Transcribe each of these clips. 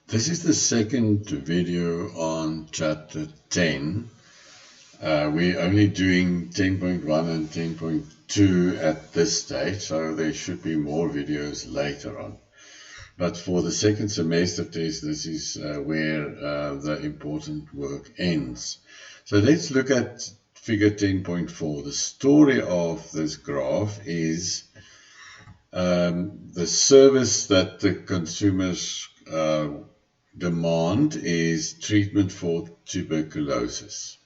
This is the second video on chapter 10. We're only doing 10.1 and 10.2 at this stage, so there should be more videos later on. But for the second semester test, this is where the important work ends. So let's look at figure 10.4. The story of this graph is the service that the consumers demand is treatment for tuberculosis.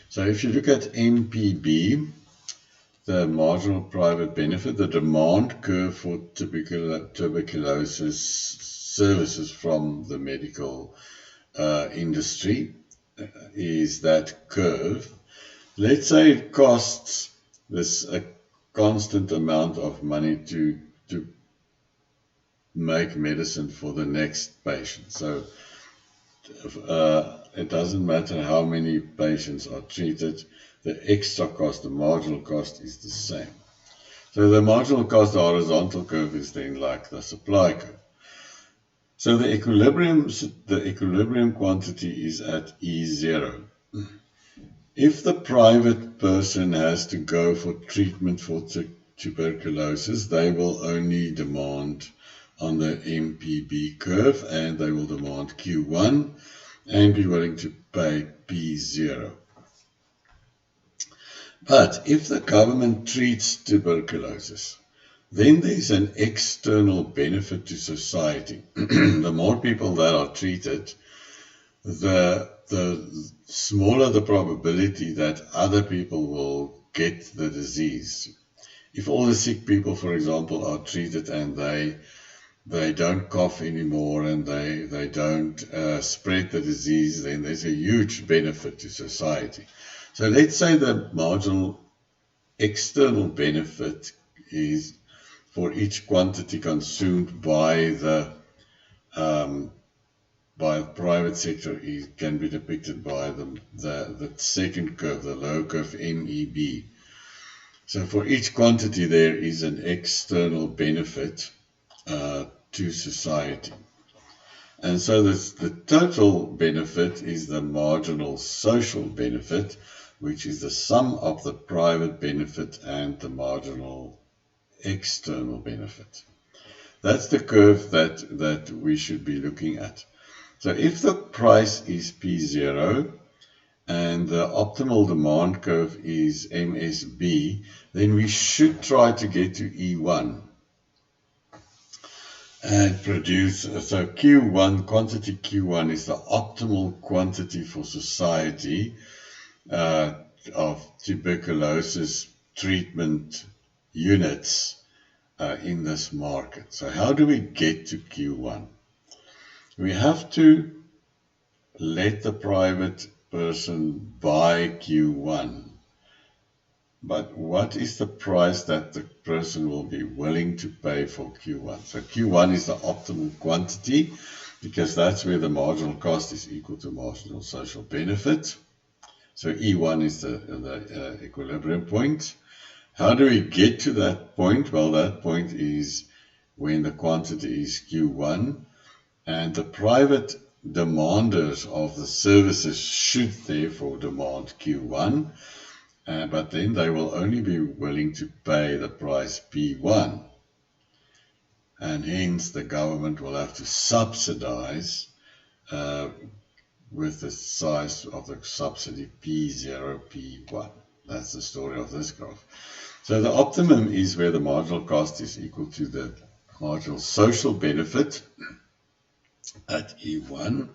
So if you look at MPB, the marginal private benefit, the demand curve for tuberculosis services from the medical industry is that curve. Let's say it costs this a constant amount of money to make medicine for the next patient. So it doesn't matter how many patients are treated, the extra cost, the marginal cost is the same. So the marginal cost, the horizontal curve, is then like the supply curve. So the equilibrium quantity is at E0. If the private person has to go for treatment for tuberculosis, they will only demand on the MPB curve, and they will demand Q1 and be willing to pay P0. But if the government treats tuberculosis, then there's an external benefit to society. The more people that are treated, the smaller the probability that other people will get the disease. If all the sick people, for example, are treated and they don't cough anymore and they don't spread the disease, then there's a huge benefit to society. So let's say the marginal external benefit is for each quantity consumed by the private sector can be depicted by the second curve, the low curve MEB. So for each quantity there is an external benefit to society. And so the total benefit is the marginal social benefit, which is the sum of the private benefit and the marginal external benefit. That's the curve that we should be looking at. So if the price is P0 and the optimal demand curve is MSB, then we should try to get to E1 and produce, so Q1, quantity Q1 is the optimal quantity for society of tuberculosis treatment units in this market. So how do we get to Q1? We have to let the private person buy Q1. But what is the price that the person will be willing to pay for Q1? So Q1 is the optimal quantity because that's where the marginal cost is equal to marginal social benefit. So E1 is the equilibrium point. How do we get to that point? Well, that point is when the quantity is Q1 and the private demanders of the services should therefore demand Q1. But then they will only be willing to pay the price P1, and hence the government will have to subsidize with the size of the subsidy P0, P1. That's the story of this graph. So the optimum is where the marginal cost is equal to the marginal social benefit at E1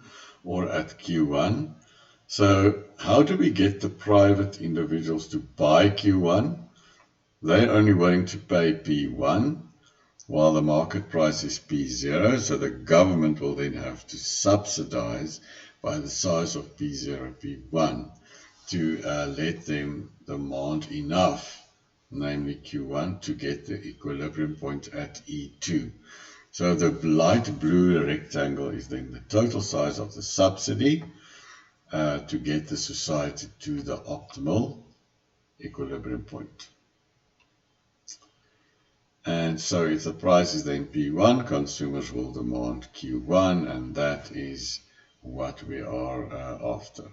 or at Q1. So how do we get the private individuals to buy Q1? They're only willing to pay P1, while the market price is P0. So the government will then have to subsidize by the size of P0, P1, to let them demand enough, namely Q1, to get the equilibrium point at E2. So the light blue rectangle is then the total size of the subsidy to get the society to the optimal equilibrium point. And so if the price is then P1, consumers will demand Q1, and that is what we are after.